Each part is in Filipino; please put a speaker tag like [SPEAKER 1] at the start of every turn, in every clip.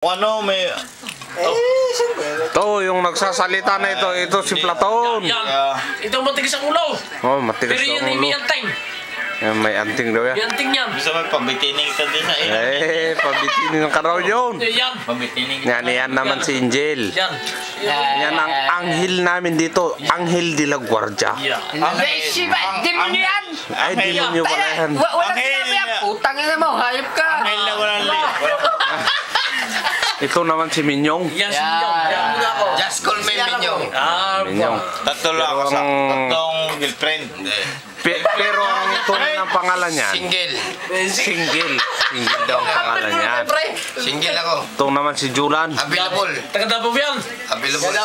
[SPEAKER 1] Ano may...
[SPEAKER 2] Ito, yung nagsasalita na ito si Platon.
[SPEAKER 3] Ito matigas ang ulo.
[SPEAKER 2] Oh, matigas
[SPEAKER 3] Pero
[SPEAKER 2] ang
[SPEAKER 3] yan
[SPEAKER 2] ulo.
[SPEAKER 3] may anting.
[SPEAKER 2] May anting daw yan.
[SPEAKER 3] May anting yan.
[SPEAKER 1] Bisa may pabitining ka din sa ina.
[SPEAKER 2] Pabitinin ng karaw yun.
[SPEAKER 3] Yan.
[SPEAKER 1] Pabitining.
[SPEAKER 2] Yan naman si Angel.
[SPEAKER 3] Yan.
[SPEAKER 2] Yan ang anghel namin dito. Anghel de la Guardia.
[SPEAKER 3] Yan.
[SPEAKER 4] Demonyo yan!
[SPEAKER 2] Ay, demonyo pala yan.
[SPEAKER 4] Walang sinabi yan! Putang ina mo, hayop ka!
[SPEAKER 1] Angel na walang
[SPEAKER 2] Ito naman si Minyong.
[SPEAKER 3] Yan si Minyong. Yan muna ako.
[SPEAKER 4] Just call me Minyong.
[SPEAKER 2] Minyong.
[SPEAKER 1] Tatlo lang ako sa tatlong girlfriend.
[SPEAKER 2] Pero ang tunay ng pangalan niyan,
[SPEAKER 4] Single.
[SPEAKER 2] Single. Single daw ang pangalan niyan.
[SPEAKER 4] Single ako.
[SPEAKER 2] Ito naman si Julan.
[SPEAKER 4] Available.
[SPEAKER 3] Taga Davao yan.
[SPEAKER 4] Available.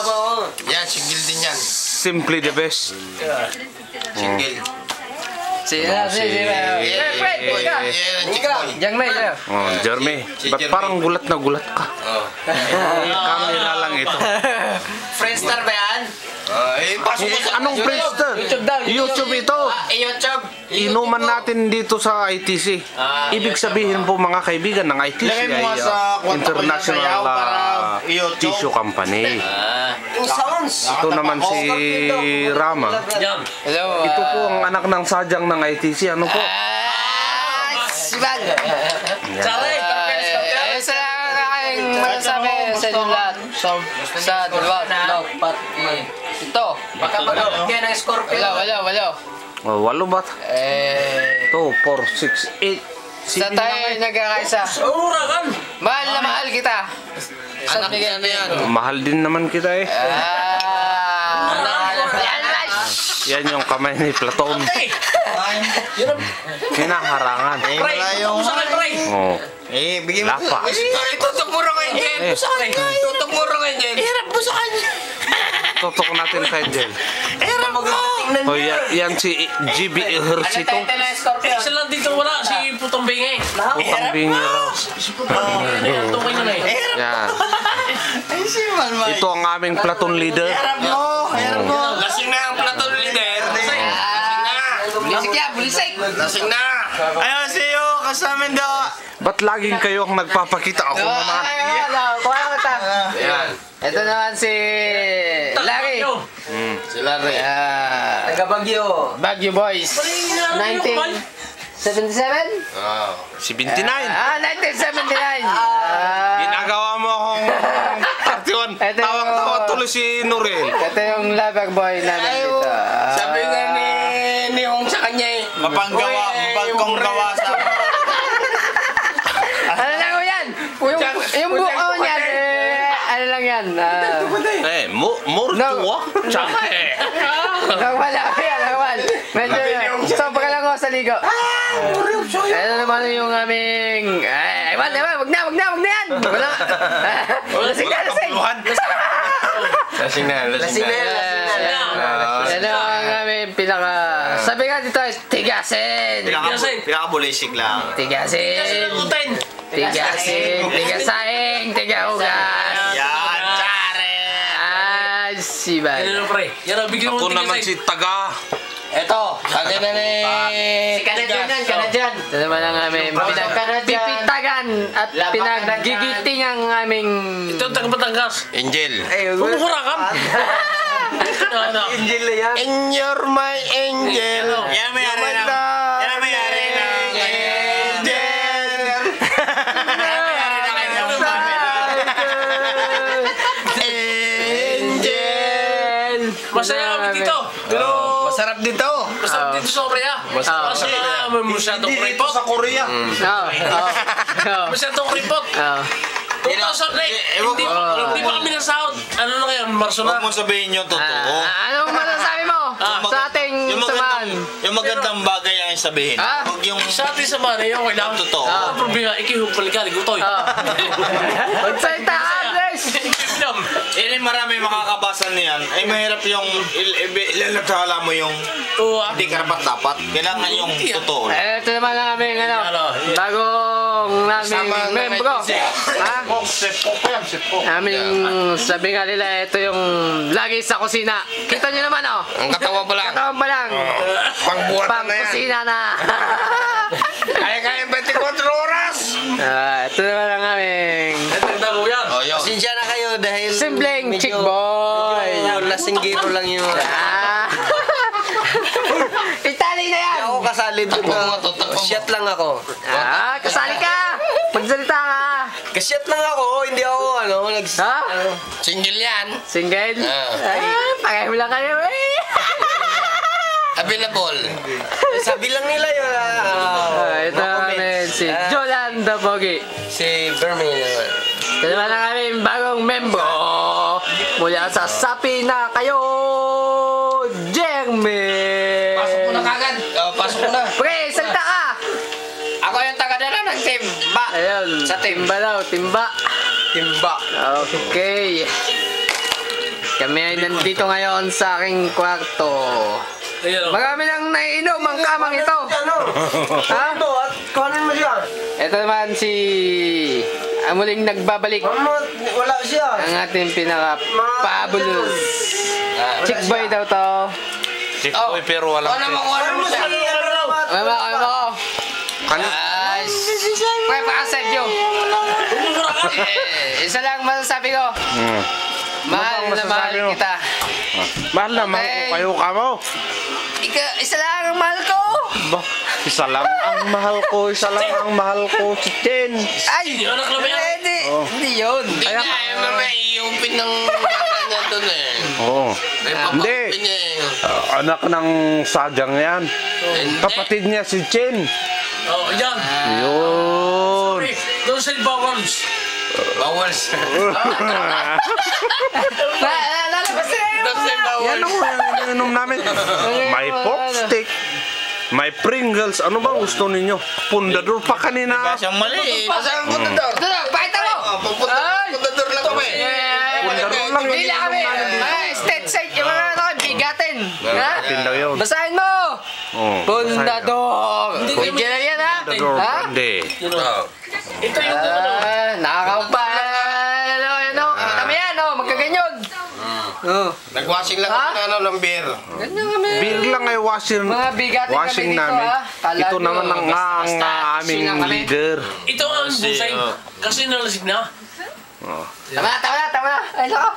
[SPEAKER 4] Yan, single din yan.
[SPEAKER 2] Simply the best.
[SPEAKER 4] Single.
[SPEAKER 2] Oh, Jeremy, ba't parang gulat na gulat ka? Camera lang ito.
[SPEAKER 4] Friendster ba yan?
[SPEAKER 2] Anong Friendster? YouTube ito.
[SPEAKER 4] YouTube.
[SPEAKER 2] Inuman natin dito sa ITC. Ibig sabihin po mga kaibigan ng ITC
[SPEAKER 1] Lagay mo nga
[SPEAKER 2] ay
[SPEAKER 1] sa
[SPEAKER 2] International
[SPEAKER 1] YouTube.
[SPEAKER 2] Tissue Company.
[SPEAKER 4] Sounds.
[SPEAKER 2] Ito naman si Rama.
[SPEAKER 3] Yan.
[SPEAKER 4] Hello.
[SPEAKER 2] Ito po ang anak ng sadyang ng ITC. Ano po?
[SPEAKER 4] Sibag.
[SPEAKER 3] Saray.
[SPEAKER 4] Isa lang aking masasabi sa inyo lahat. Sa dalawa. Ito. Baka mag-upyan ng Scorpio. Wala.
[SPEAKER 2] Oh, walo ba? 2, 4, 6, 8.
[SPEAKER 4] Sa tayo nagkakaisa.
[SPEAKER 3] Mura kan.
[SPEAKER 4] Mahal na mahal kita. Anak niya na yan.
[SPEAKER 2] Mahal din naman kita eh. Yan yung kamay ni Platon. Hinaharangan.
[SPEAKER 3] Pre. Sakay pre.
[SPEAKER 2] Oh,
[SPEAKER 1] Bigyan mo.
[SPEAKER 2] lapa.
[SPEAKER 4] Tutok mo rin kayo, Jen. Tutok mo rin kayo, Jen. Hirap mo sa kanya.
[SPEAKER 2] Tutok natin kay Angel.
[SPEAKER 4] Hirap mo.
[SPEAKER 2] Oh, yan si GB Ejercito.
[SPEAKER 3] Isa lang dito wala. Si Putong Bingi.
[SPEAKER 2] Utang bingi raw.
[SPEAKER 3] Tumay na eh.
[SPEAKER 2] Yan. Ito ang aming Platon leader.
[SPEAKER 4] Lasing na ang Platon leader. Lasing na. Bulisik yan, bulisik. Lasing na.
[SPEAKER 1] Ayaw siyo, kasama daw.
[SPEAKER 2] Ba't laging kayo ang nagpapakita? Ako naman.
[SPEAKER 4] Kuha kita. Yan. Ito naman si Larry. Si Larry. Taga Baguio. Baguio Boys. 1977?
[SPEAKER 2] Si 29.
[SPEAKER 4] 1979.
[SPEAKER 2] Ginagawa mo akong 31.
[SPEAKER 4] Ito yung-
[SPEAKER 2] Tawag-tawag tuloy si Norel.
[SPEAKER 4] Ito yung lover boy namin dito. Sabi nga ni Hong sa kanya eh.
[SPEAKER 1] Mapanggawa sa...
[SPEAKER 4] Ano lang ko yan? Yung buo niyan ano lang yan?
[SPEAKER 2] Murtuwa. Tsaka eh.
[SPEAKER 4] Normal lang yan, normal. Medyo sobra lang ako sa ligo. Ito naman yung aming... Ay, wag na yan! Wala. Lasing na. Ano ang aming pinaka... Sabi nga dito ay tigasin.
[SPEAKER 1] Pinaka-bulisik lang.
[SPEAKER 4] Tigasin. Tigasaing. Tigahugas.
[SPEAKER 1] Yan, tsare.
[SPEAKER 4] Sibay.
[SPEAKER 3] Yan pre. Yan ang bigyan mo
[SPEAKER 2] Ako naman si Taga.
[SPEAKER 4] Eto, sabi na ni... Kanadyan. Ito naman ang aming pinagpipitagan at pinaggigiting ang aming...
[SPEAKER 3] Ito ang taga Batangas.
[SPEAKER 1] Angel.
[SPEAKER 3] Pumukura ka.
[SPEAKER 2] Angel na yan.
[SPEAKER 4] In your my angel.
[SPEAKER 1] Yan may ari na. Yan may ari na.
[SPEAKER 4] Angel.
[SPEAKER 3] Masaya kami dito. Pero
[SPEAKER 4] Masarap dito.
[SPEAKER 3] masarap dito sa Korea. Kasi masyadong kripot.
[SPEAKER 1] Sa Korea.
[SPEAKER 3] Masyadong kripot. 2008. Hindi pa kami nasahod. Ano na ngayon? Marso na.
[SPEAKER 1] Huwag mo sabihin yung totoo.
[SPEAKER 4] Anong masasabi mo sa ating samahan?
[SPEAKER 1] Yung magandang bagay ang sabihin.
[SPEAKER 4] Ah?
[SPEAKER 1] Huwag yung...
[SPEAKER 3] Sa atin sa mga yung kailangan.
[SPEAKER 1] Totoo.
[SPEAKER 3] Ang problema, ikihupal ka, ligutoy.
[SPEAKER 4] Magsalita, Andres!
[SPEAKER 1] Eh, marami makakabasa niyan. Ay, mahirap yung ilalathala mo yung hindi karapat dapat. Kailangan yung totoo.
[SPEAKER 4] Ito naman ang aming bagong naming membro. Aming sabi nga nila, ito yung lagi sa kusina. Kita nyo naman
[SPEAKER 1] Ang katawan pa lang.
[SPEAKER 4] Katawan pa lang.
[SPEAKER 1] Pangbuhatan na yan.
[SPEAKER 4] Pang-kusina na.
[SPEAKER 1] Kaya 24 oras.
[SPEAKER 4] Ito naman ang aming...
[SPEAKER 3] Ito ang
[SPEAKER 1] yun.
[SPEAKER 5] Pasensya na kayo dahil
[SPEAKER 4] Simpleng
[SPEAKER 5] medyo-
[SPEAKER 4] chick boy.
[SPEAKER 5] medyo lasinggiro lang yung...
[SPEAKER 4] Ah. Itali na yan.
[SPEAKER 5] Ako kasali doon na. Shot lang ako.
[SPEAKER 4] Ah, kasali ka. Magsalita ka.
[SPEAKER 5] Kasyat lang ako, hindi ako
[SPEAKER 4] Ha?
[SPEAKER 3] Single yan.
[SPEAKER 4] Single?
[SPEAKER 3] Ah.
[SPEAKER 4] Ay, pareho lang kayo eh.
[SPEAKER 3] Available.
[SPEAKER 5] Sabi lang nila yun.
[SPEAKER 4] Ito namin si Jolanda Pogi.
[SPEAKER 5] Si Bermain naman.
[SPEAKER 4] Ito naman ang aming bagong membro mula sa Sapi na kayo, Jeremy.
[SPEAKER 3] Pasok mo na kagad. Pasok mo na.
[SPEAKER 4] Pre, salita ka.
[SPEAKER 3] Ako yung taga-dala ng timba.
[SPEAKER 4] Ayun,
[SPEAKER 3] Sa
[SPEAKER 4] timba daw, timba.
[SPEAKER 3] Timba.
[SPEAKER 4] Okay. Kami ay nandito ngayon sa aking kwarto.
[SPEAKER 3] Ayun.
[SPEAKER 4] Marami nang naiinom ang kamang ito. Ha?
[SPEAKER 5] Ano? At kuhanin mo siya.
[SPEAKER 4] Ito naman si muling nagbabalik
[SPEAKER 5] Wala siya.
[SPEAKER 4] ang ating pinaka-fabulous chick boy daw to.
[SPEAKER 2] Chick boy pero walang
[SPEAKER 3] Ano mo kung ano mo siya?
[SPEAKER 4] Ano mo?
[SPEAKER 3] Guys.
[SPEAKER 4] Pre, pa-accept yun. Isa lang masasabi ko. Mahal na mahal kita.
[SPEAKER 2] Mahal na mahal ko kayo kamo.
[SPEAKER 4] Isa lang ang mahal ko.
[SPEAKER 2] Ba, isa lang ang mahal ko, isa lang ang mahal ko, si Chen.
[SPEAKER 4] Ay!
[SPEAKER 3] Anak na ba yan?
[SPEAKER 4] Hindi, hindi yun.
[SPEAKER 3] Hindi nga, may iupin ng bata niya doon eh.
[SPEAKER 2] Oo.
[SPEAKER 3] May
[SPEAKER 2] Hindi.
[SPEAKER 3] papaupin niya eh.
[SPEAKER 2] Anak ng sadyang yan.
[SPEAKER 3] Hindi.
[SPEAKER 2] Kapatid niya si Chen.
[SPEAKER 3] Oh, yan.
[SPEAKER 2] Yun.
[SPEAKER 3] Sorry, don't say bowels. Bowels.
[SPEAKER 4] Lalabas na yun.
[SPEAKER 3] Don't say
[SPEAKER 2] Yan
[SPEAKER 3] bowels.
[SPEAKER 2] ako yung ininom namin. May pork stick. May Pringles. Ano ba gusto ninyo? Pundador pa kanina.
[SPEAKER 1] Siyang mali.
[SPEAKER 3] Pasang ang pundador.
[SPEAKER 4] Ito na, pakita mo.
[SPEAKER 3] Pundador lang kami.
[SPEAKER 2] Pundador lang
[SPEAKER 4] Hindi lang kami. Mga state site, yung mga ano, bigatin. Ha?
[SPEAKER 2] Atin daw yun.
[SPEAKER 4] Basahin mo.
[SPEAKER 2] Oh,
[SPEAKER 4] Pundador. Original yan ha?
[SPEAKER 2] Pundador.
[SPEAKER 4] Ha?
[SPEAKER 2] Hindi.
[SPEAKER 3] Ito yung ano.
[SPEAKER 4] Nakakaupa. Ano, kita mo yan, oh, magkaganyan. Oh.
[SPEAKER 3] Nag-washing lang
[SPEAKER 4] Ha?
[SPEAKER 3] kami ng ng beer.
[SPEAKER 4] Ganyan kami.
[SPEAKER 2] Beer lang ay washing.
[SPEAKER 4] Mga bigatin
[SPEAKER 2] Washing
[SPEAKER 4] kami dito,
[SPEAKER 2] namin.
[SPEAKER 4] ha? Kala
[SPEAKER 2] Ito
[SPEAKER 4] nyo,
[SPEAKER 2] naman ang
[SPEAKER 3] basta
[SPEAKER 2] aming
[SPEAKER 4] sila kami.
[SPEAKER 2] leader.
[SPEAKER 3] Ito ang busay. Kasi nalasig na.
[SPEAKER 4] Tama na. Ay, nako.